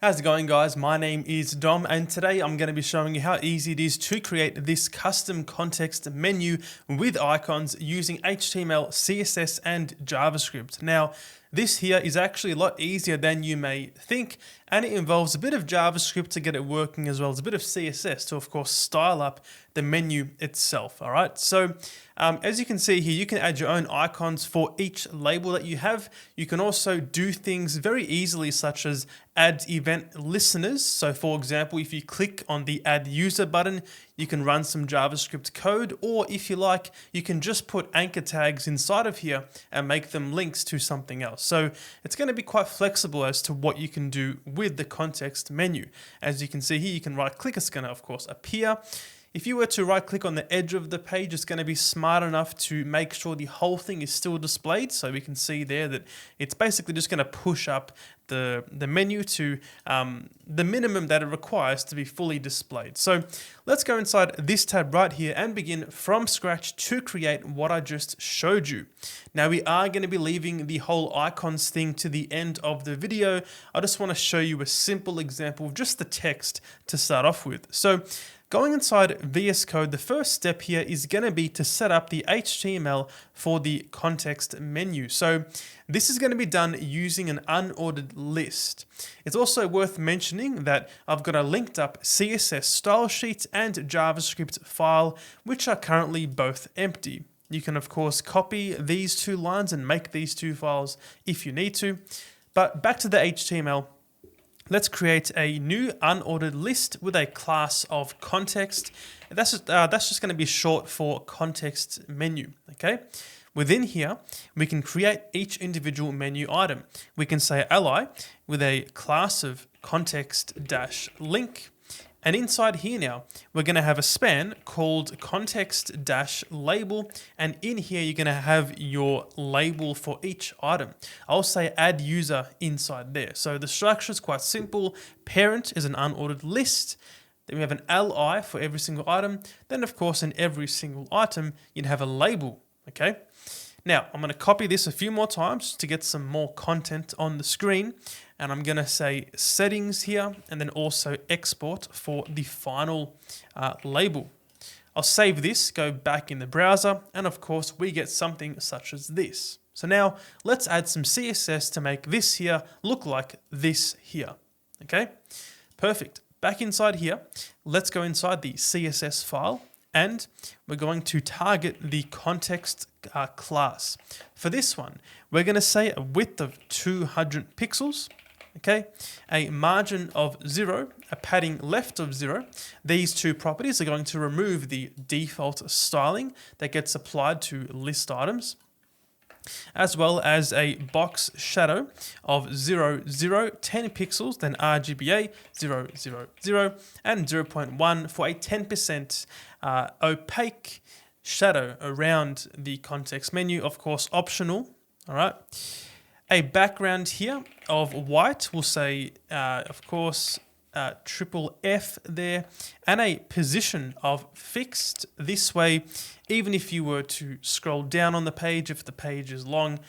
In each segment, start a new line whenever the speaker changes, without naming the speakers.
How's it going, guys? My name is Dom, and today I'm going to be showing you how easy it is to create this custom context menu with icons using HTML, CSS, and JavaScript. Now, this here is actually a lot easier than you may think, and it involves a bit of JavaScript to get it working, as well as a bit of CSS to, of course, style up the menu itself. All right, so as you can see here, you can add your own icons for each label that you have. You can also do things very easily, such as add event listeners. So for example, if you click on the add user button, you can run some JavaScript code, or if you like, you can just put anchor tags inside of here and make them links to something else. So it's going to be quite flexible as to what you can do with the context menu. As you can see here, you can right click, it's going to of course appear. If you were to right click on the edge of the page, it's going to be smart enough to make sure the whole thing is still displayed. So we can see there that it's basically just going to push up the menu to the minimum that it requires to be fully displayed. So let's go inside this tab right here and begin from scratch to create what I just showed you. Now we are going to be leaving the whole icons thing to the end of the video. I just want to show you a simple example of just the text to start off with. So going inside VS Code, the first step here is going to be to set up the HTML for the context menu. So this is going to be done using an unordered list. It's also worth mentioning that I've got a linked up CSS style sheet and JavaScript file, which are currently both empty. You can of course copy these two lines and make these two files if you need to. But back to the HTML. Let's create a new unordered list with a class of context. That's just going to be short for context menu. Okay. Within here, we can create each individual menu item. We can say ally with a class of context-link. And inside here now, we're going to have a span called context-label. And in here, you're going to have your label for each item. I'll say add user inside there. So the structure is quite simple. Parent is an unordered list. Then we have an li for every single item. Then of course, in every single item, you'd have a label. Okay. Now I'm going to copy this a few more times to get some more content on the screen. And I'm going to say settings here and then also export for the final label. I'll save this, go back in the browser, and of course we get something such as this. So now let's add some CSS to make this here look like this here. Okay, perfect. Back inside here, let's go inside the CSS file and we're going to target the context class. For this one, we're going to say a width of 200 pixels. Okay, a margin of 0, a padding left of 0. These two properties are going to remove the default styling that gets applied to list items, as well as a box shadow of 0, 0, 10 pixels, then RGBA 0, 0, 0, and 0.1 for a 10% opaque shadow around the context menu, of course optional. All right. A background here of white, we'll say, of course, triple F there, and a position of fixed. This way, even if you were to scroll down on the page, if the page is long,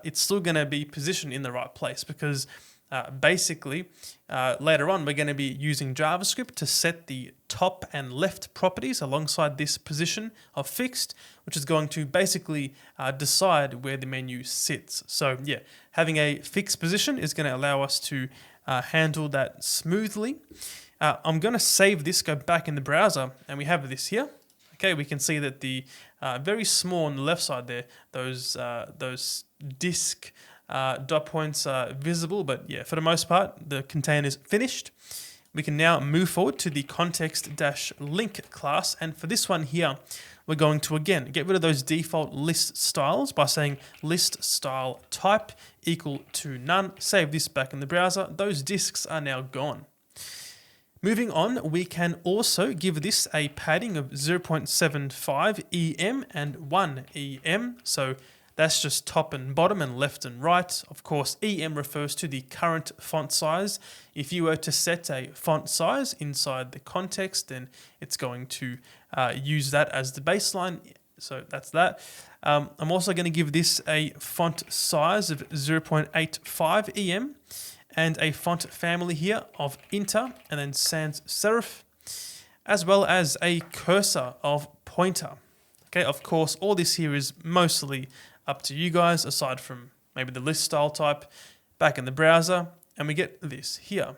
it's still going to be positioned in the right place because basically, later on, we're going to be using JavaScript to set the top and left properties alongside this position of fixed, which is going to basically decide where the menu sits. So yeah, having a fixed position is going to allow us to handle that smoothly. I'm going to save this, go back in the browser, and we have this here. Okay, we can see that the very small on the left side there, those disk dot points are visible, but yeah, for the most part, the container is finished. We can now move forward to the context-link class, and for this one here, we're going to again get rid of those default list styles by saying list style type equal to none. Save this back in the browser. Those disks are now gone. Moving on, we can also give this a padding of 0.75 EM and 1 EM. So that's just top and bottom and left and right. Of course, EM refers to the current font size. If you were to set a font size inside the context, then it's going to use that as the baseline. So that's that. I'm also going to give this a font size of 0.85 EM and a font family here of Inter and then sans serif, as well as a cursor of pointer. Okay, of course, all this here is mostly up to you guys, aside from maybe the list style type back in the browser, and we get this here.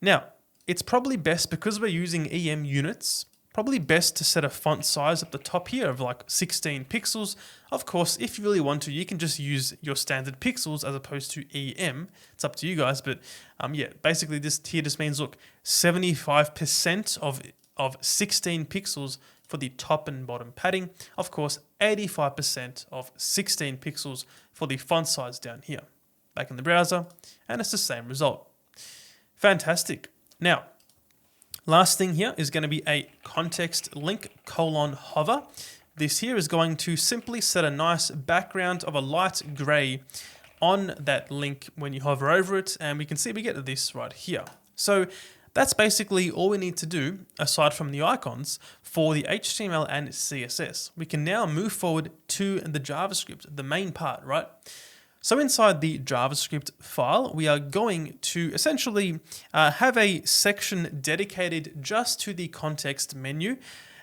Now, it's probably best, because we're using EM units, probably best to set a font size at the top here of like 16 pixels. Of course, if you really want to, you can just use your standard pixels as opposed to EM. It's up to you guys, but yeah, basically this here just means, look, 75% of 16 pixels for the top and bottom padding. Of course, 85% of 16 pixels for the font size down here. Back in the browser, and it's the same result. Fantastic. Now, last thing here is going to be a context link : hover. This here is going to simply set a nice background of a light gray on that link when you hover over it, and we can see we get this right here. So that's basically all we need to do, aside from the icons, for the HTML and CSS. We can now move forward to the JavaScript, the main part, right? So inside the JavaScript file, we are going to essentially have a section dedicated just to the context menu.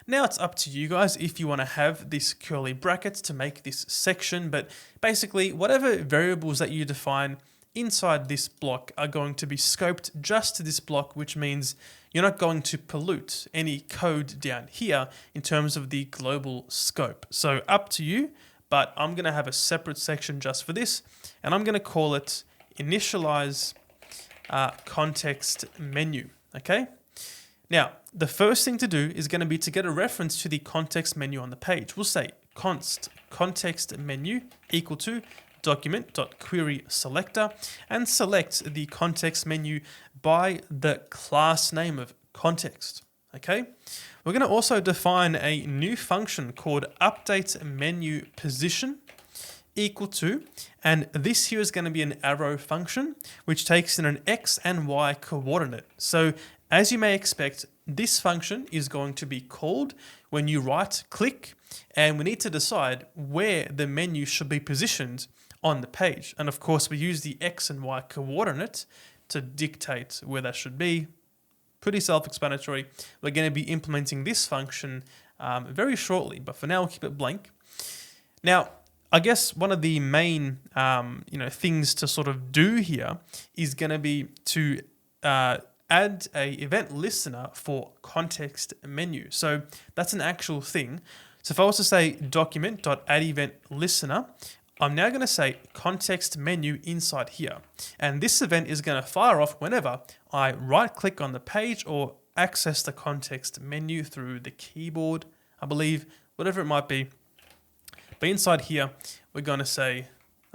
Now it's up to you guys if you want to have this curly brackets to make this section, but basically whatever variables that you define inside this block are going to be scoped just to this block, which means you're not going to pollute any code down here in terms of the global scope. So up to you. But I'm going to have a separate section just for this, and I'm going to call it initialize context menu. Okay. Now, the first thing to do is going to be to get a reference to the context menu on the page. We'll say const context menu equal to document.querySelector, and select the context menu by the class name of context. Okay. We're going to also define a new function called update menu position equal to, and this here is going to be an arrow function which takes in an X and Y coordinate. So as you may expect, this function is going to be called when you right click, and we need to decide where the menu should be positioned on the page. And of course we use the X and Y coordinate to dictate where that should be. Pretty self-explanatory. We're going to be implementing this function very shortly, but for now we'll keep it blank. Now, I guess one of the main things to sort of do here is going to be to add a event listener for context menu. So that's an actual thing. So if I was to say document.addEventListener, I'm now going to say context menu inside here. And this event is going to fire off whenever I right click on the page or access the context menu through the keyboard, I believe, whatever it might be. But inside here, we're going to say,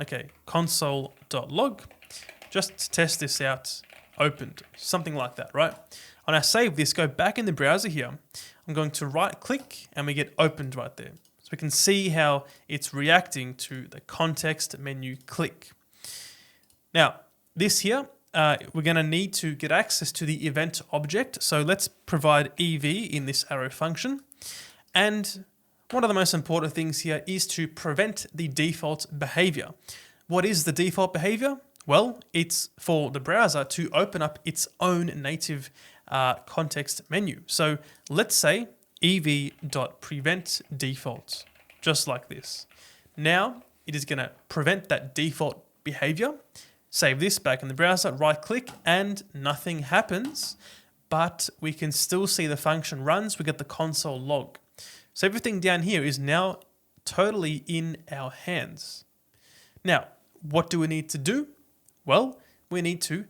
okay, console.log, just to test this out, opened, something like that, right? When I save this, go back in the browser here, I'm going to right click and we get opened right there. So we can see how it's reacting to the context menu click. Now, this here, we're going to need to get access to the event object. So let's provide EV in this arrow function. And one of the most important things here is to prevent the default behavior. What is the default behavior? Well, it's for the browser to open up its own native context menu. So let's say ev.prevent_default, just like this. Now it is going to prevent that default behavior. Save this back in the browser, right click, and nothing happens, but we can still see the function runs. We get the console log. So everything down here is now totally in our hands. Now, what do we need to do? Well, we need to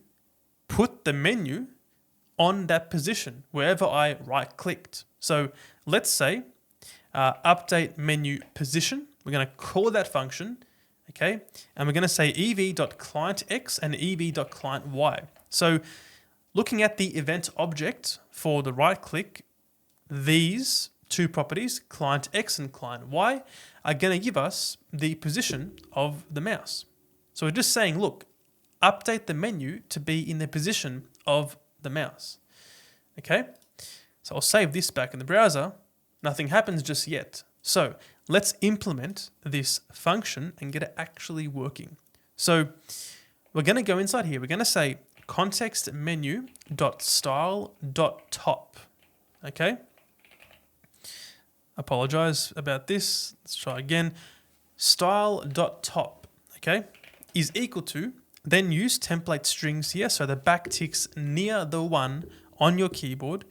put the menu on that position wherever I right clicked. So let's say update menu position. We're going to call that function, okay? And we're going to say ev.clientX and ev.clientY. So looking at the event object for the right click, these two properties, client X and client Y, are going to give us the position of the mouse. So we're just saying, look, update the menu to be in the position of the mouse. Okay, so I'll save this back in the browser. Nothing happens just yet. So let's implement this function and get it actually working. So we're going to go inside here. We're going to say context menu dot style dot top. Okay. Apologize about this. Let's try again. Style dot top. Okay, is equal to, then use template strings here. So the backticks near the one on your keyboard,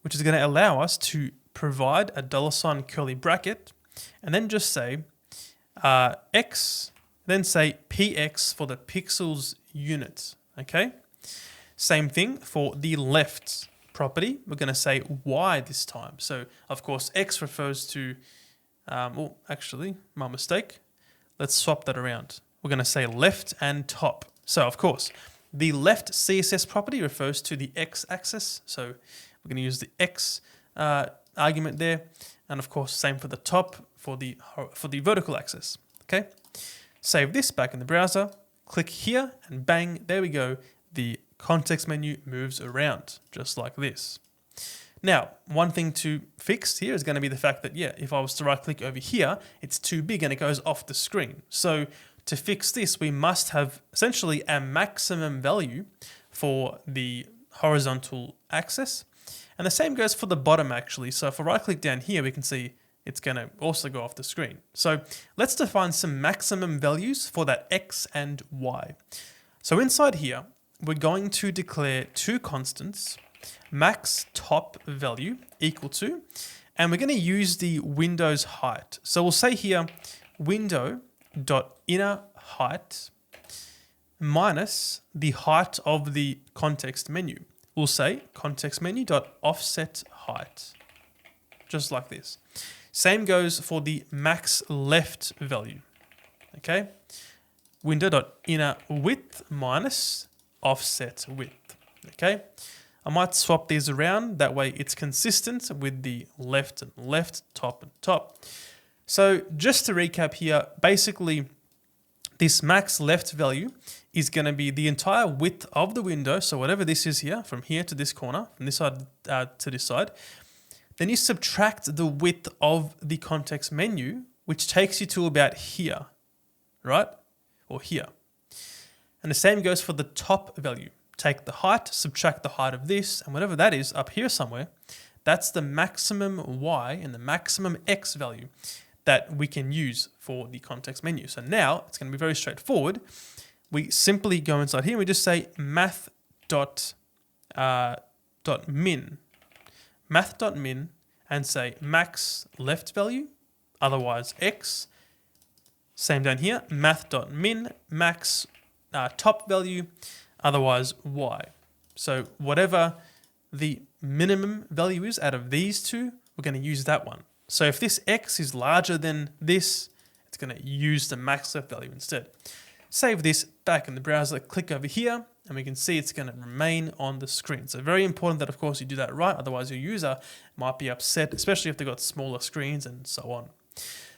which is going to allow us to provide a $ curly bracket, and then just say X, then say PX for the pixels unit. Okay. Same thing for the left property. We're going to say Y this time. So of course, X refers to, oh, actually, my mistake. Let's swap that around. We're going to say left and top. So of course, the left CSS property refers to the X axis. So we're going to use the X argument there. And of course, same for the top for the vertical axis. Okay. Save this back in the browser. Click here and bang, there we go. The context menu moves around just like this. Now, one thing to fix here is going to be the fact that, yeah, if I was to right click over here, it's too big and it goes off the screen. So to fix this, we must have essentially a maximum value for the horizontal axis. And the same goes for the bottom actually. So if I right click down here, we can see it's going to also go off the screen. So let's define some maximum values for that X and Y. So inside here, we're going to declare two constants, max top value equal to, and we're going to use the window's height. So we'll say here window.inner height minus the height of the context menu. We'll say context menu.offset height, just like this. Same goes for the max left value. Okay, window.inner width minus offset width. Okay, I might swap these around, that way it's consistent with the left and left, top and top. So just to recap here, basically this max left value is going to be the entire width of the window. So whatever this is here, from here to this corner, from this side to this side, then you subtract the width of the context menu, which takes you to about here, right? Or here. And the same goes for the top value. Take the height, subtract the height of this, and whatever that is up here somewhere, that's the maximum Y and the maximum X value that we can use for the context menu. So now it's going to be very straightforward. We simply go inside here and we just say math.min and say max left value, otherwise X. Same down here, math.min max top value, otherwise Y. So whatever the minimum value is out of these two, we're going to use that one. So if this X is larger than this, it's going to use the max left value instead. Save this back in the browser, click over here, and we can see it's going to remain on the screen. So very important that, of course, you do that right. Otherwise, your user might be upset, especially if they've got smaller screens and so on.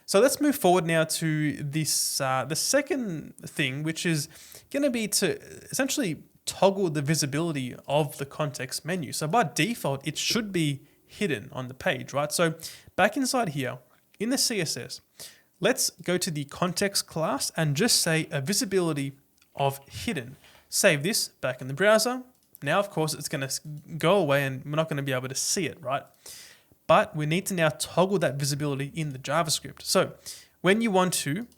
So let's move forward now to this, the second thing, which is going to be to essentially toggle the visibility of the context menu. So by default, it should be hidden on the page, right? So back inside here in the CSS, let's go to the context class and just say a visibility of hidden. Save this back in the browser. Now, of course, it's going to go away and we're not going to be able to see it, right? But we need to now toggle that visibility in the JavaScript. So when you want to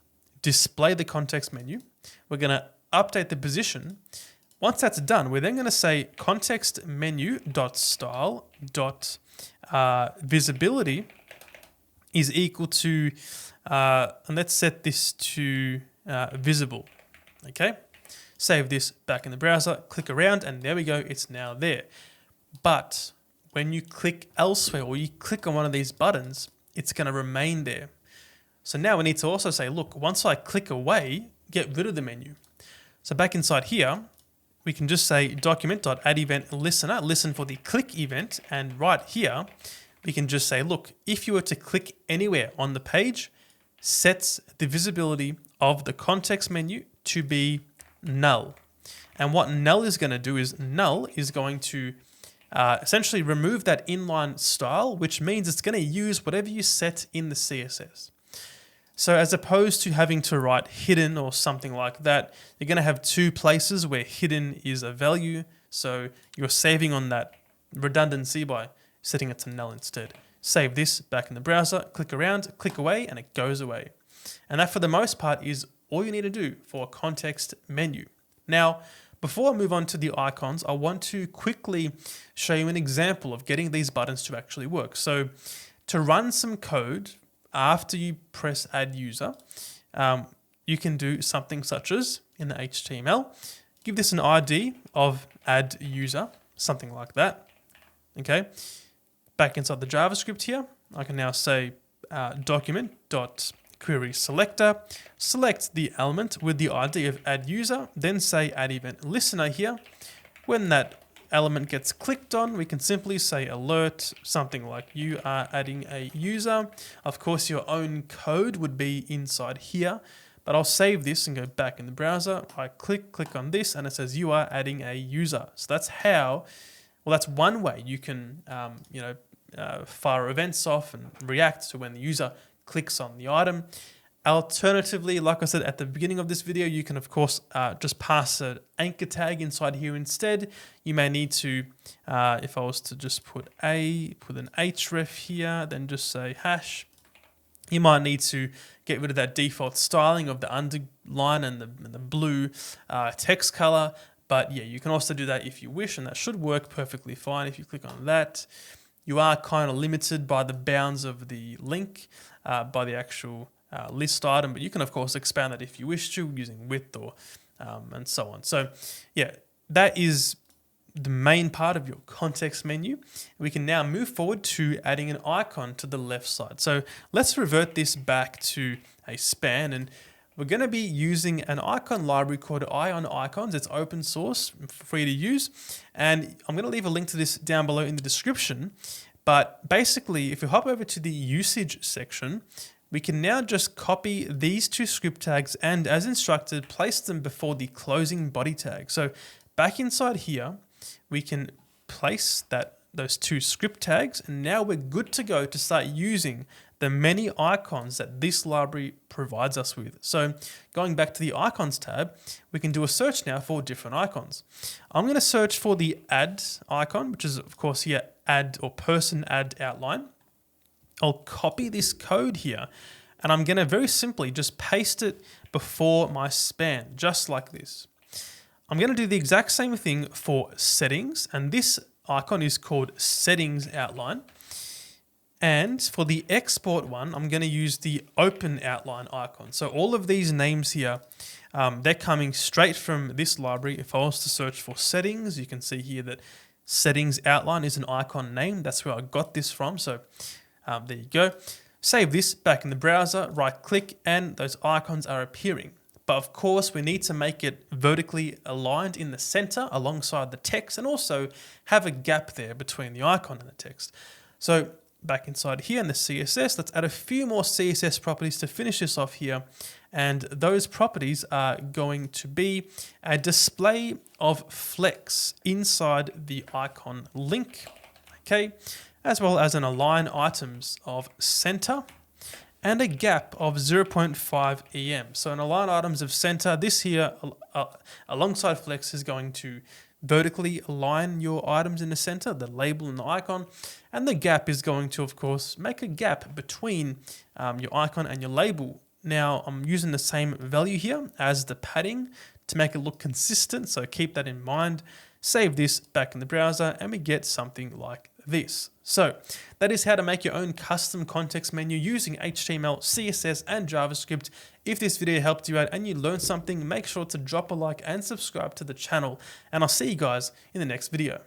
display the context menu, we're going to update the position. Once that's done, we're then going to say context menu.style.visibility is equal to, and let's set this to visible. Okay, save this back in the browser, click around, and there we go, it's now there. But when you click elsewhere or you click on one of these buttons, it's going to remain there. So now we need to also say, look, once I click away, get rid of the menu. So back inside here, we can just say document.addEventListener, listen for the click event. And right here, we can just say, look, if you were to click anywhere on the page, sets the visibility of the context menu to be null. And what null is going to do is null is going to essentially remove that inline style, which means it's going to use whatever you set in the CSS. So as opposed to having to write hidden or something like that, you're going to have two places where hidden is a value. So you're saving on that redundancy by setting it to null instead. Save this back in the browser, click around, click away, and it goes away. And that for the most part is all you need to do for a context menu. Now, before I move on to the icons, I want to quickly show you an example of getting these buttons to actually work. So to run some code after you press add user, you can do something such as in the HTML, give this an ID of add user, something like that. Okay. Back inside the JavaScript here, I can now say document.query selector, select the element with the ID of add user, then say add event listener here. When that element gets clicked on, we can simply say alert, something like you are adding a user. Of course, your own code would be inside here, but I'll save this and go back in the browser. I click on this and it says you are adding a user. So that's how, well, that's one way you can, fire events off and react to when the user clicks on the item. Alternatively, like I said at the beginning of this video, you can of course just pass an anchor tag inside here instead. You may need to, if I was to just put an href here, then just say hash, you might need to get rid of that default styling of the underline and the blue text color. But yeah, you can also do that if you wish, and that should work perfectly fine. If you click on that, you are kind of limited by the bounds of the link, by the actual list item, but you can of course expand that if you wish to using width or and so on. So yeah, that is the main part of your context menu. We can now move forward to adding an icon to the left side. So let's revert this back to a span, and we're going to be using an icon library called Ionicons. It's open source, free to use, and I'm going to leave a link to this down below in the description. But basically, if you hop over to the usage section, we can now just copy these two script tags and, as instructed, place them before the closing body tag. So back inside here, we can place those two script tags, and now we're good to go to start using the many icons that this library provides us with. So going back to the icons tab, we can do a search now for different icons. I'm going to search for the add icon, which is of course here add or person add outline. I'll copy this code here, and I'm going to very simply just paste it before my span, just like this. I'm going to do the exact same thing for settings, and this icon is called settings outline. And for the export one, I'm going to use the open outline icon. So all of these names here, they're coming straight from this library. If I was to search for settings, you can see here that settings outline is an icon name. That's where I got this from. So there you go. Save this back in the browser, right click, and those icons are appearing. But of course, we need to make it vertically aligned in the center alongside the text, and also have a gap there between the icon and the text. So back inside here in the CSS, let's add a few more CSS properties to finish this off here. And those properties are going to be a display of flex inside the icon link, okay, as well as an align items of center and a gap of 0.5 EM. So an align items of center, this here alongside flex is going to vertically align your items in the center, the label and the icon, and the gap is going to, of course, make a gap between your icon and your label. Now, I'm using the same value here as the padding to make it look consistent, so keep that in mind. Save this back in the browser, and we get something like this. So that is how to make your own custom context menu using HTML, CSS, and JavaScript. If this video helped you out and you learned something, make sure to drop a like and subscribe to the channel, and I'll see you guys in the next video.